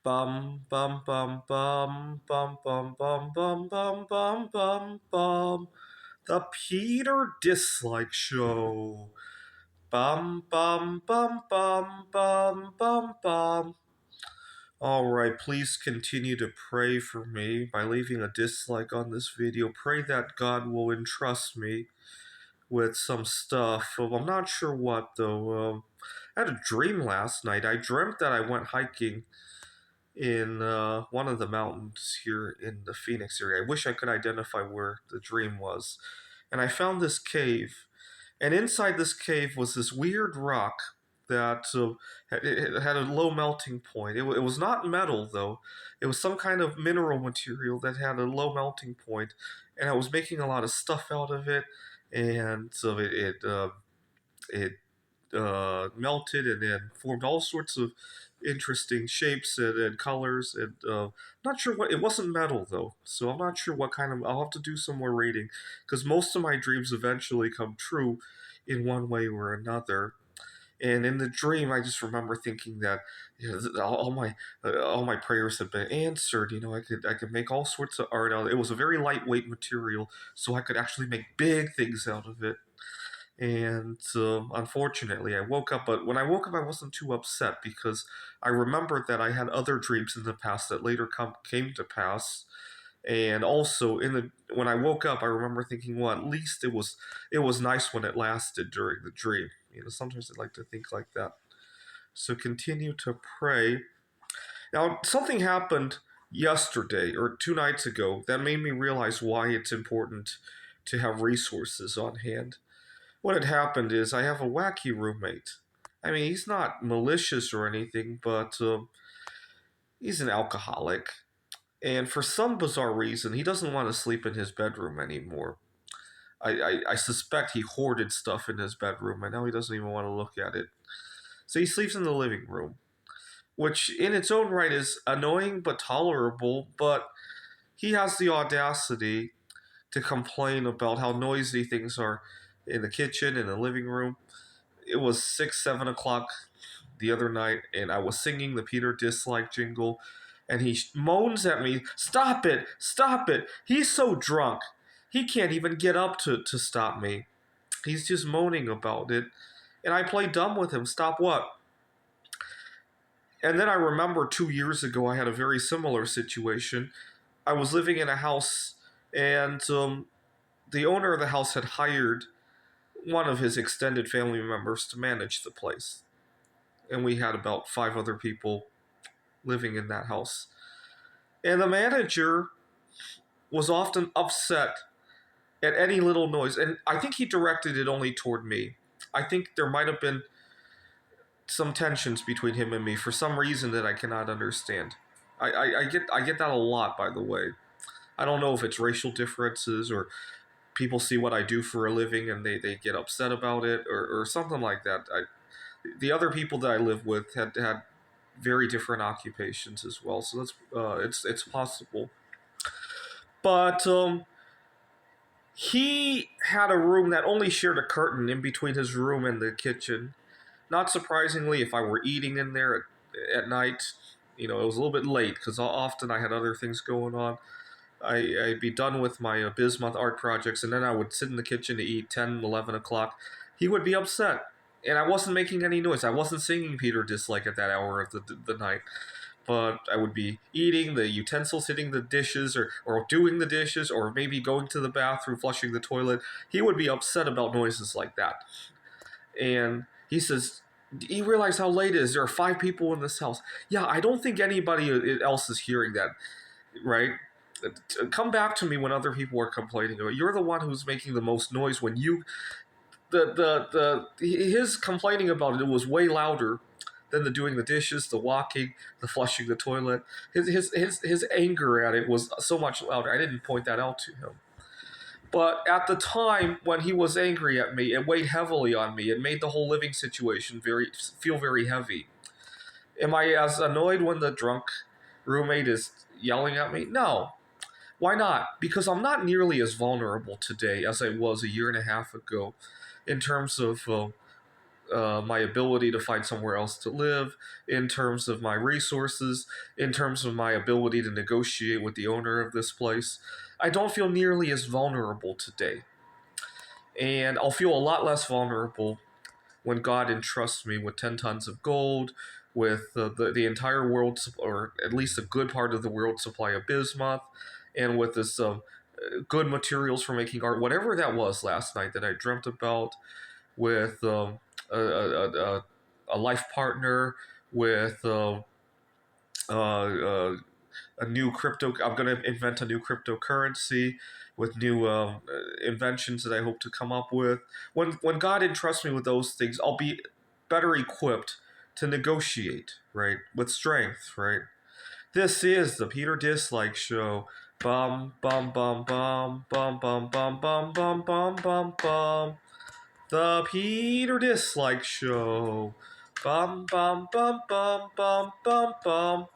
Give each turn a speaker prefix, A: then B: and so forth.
A: Bum bum bum bum bum bum bum bum bum bum bum bum. The Peter Dislike Show. Bum bum bum bum bum bum bum. All right, please continue to pray for me by leaving a dislike on this video. Pray that God will entrust me with some stuff. I'm not sure what though. I had a dream last night. I dreamt that I went hiking in one of the mountains here in the Phoenix area. I wish I could identify where the dream was. And I found this cave. And inside this cave was this weird rock that it had a low melting point. It was not metal, though. It was some kind of mineral material that had a low melting point. And I was making a lot of stuff out of it. And so it melted and then formed all sorts of interesting shapes and colors. And not sure what, it wasn't metal though, so I'm not sure what kind of. I'll have to do some more reading because most of my dreams eventually come true in one way or another. And in the dream, I just remember thinking that all my prayers have been answered. I could make all sorts of art out of it. It was a very lightweight material, so I could actually make big things out of it. And unfortunately, I woke up. But when I woke up, I wasn't too upset because I remembered that I had other dreams in the past that later came to pass. And also, when I woke up, I remember thinking, well, at least it was nice when it lasted during the dream. Sometimes I like to think like that. So continue to pray. Now, something happened yesterday or 2 nights ago that made me realize why it's important to have resources on hand. What had happened is I have a wacky roommate. I mean, he's not malicious or anything, but he's an alcoholic. And for some bizarre reason, he doesn't want to sleep in his bedroom anymore. I suspect he hoarded stuff in his bedroom, and now he doesn't even want to look at it. So he sleeps in the living room, which in its own right is annoying but tolerable, but he has the audacity to complain about how noisy things are in the kitchen, in the living room. It was 6, 7 o'clock the other night, and I was singing the Peter Dislike jingle, and he moans at me, "Stop it! Stop it!" He's so drunk, he can't even get up to stop me. He's just moaning about it, and I play dumb with him. Stop what? And then I remember 2 years ago, I had a very similar situation. I was living in a house, and the owner of the house had hired one of his extended family members to manage the place. And we had about 5 other people living in that house. And the manager was often upset at any little noise. And I think he directed it only toward me. I think there might have been some tensions between him and me for some reason that I cannot understand. I get that a lot, by the way. I don't know if it's racial differences or people see what I do for a living and they get upset about it or something like that. The other people that I live with had very different occupations as well, so it's possible. But he had a room that only shared a curtain in between his room and the kitchen. Not surprisingly, if I were eating in there at night, it was a little bit late because often I had other things going on. I'd be done with my bismuth art projects, and then I would sit in the kitchen to eat 10, 11 o'clock. He would be upset, and I wasn't making any noise. I wasn't singing Peter Dislike at that hour of the night, but I would be eating the utensils, hitting the dishes, or doing the dishes, or maybe going to the bathroom, flushing the toilet. He would be upset about noises like that. And he says, "Do you realize how late it is? There are 5 people in this house." Yeah, I don't think anybody else is hearing that, right? Come back to me when other people are complaining. You're the one who's making the most noise when you his complaining about it was way louder than the doing the dishes, the walking, the flushing the toilet. His anger at it was so much louder. I didn't point that out to him. But at the time when he was angry at me, it weighed heavily on me. It made the whole living situation feel very heavy. Am I as annoyed when the drunk roommate is yelling at me? No. Why not? Because I'm not nearly as vulnerable today as I was a year and a half ago in terms of my ability to find somewhere else to live, in terms of my resources, in terms of my ability to negotiate with the owner of this place. I don't feel nearly as vulnerable today. And I'll feel a lot less vulnerable when God entrusts me with 10 tons of gold, with the entire world, or at least a good part of the world supply of bismuth, and with this good materials for making art, whatever that was last night that I dreamt about, with a life partner, with uh, a new crypto. I'm going to invent a new cryptocurrency with new inventions that I hope to come up with. When God entrusts me with those things, I'll be better equipped to negotiate, right, with strength, right. This is the Peter Dislike Show. Bum bum bum bum bum bum bum bum bum bum bum bum. The Peter Dislike Show. Bum bum bum bum bum bum bum.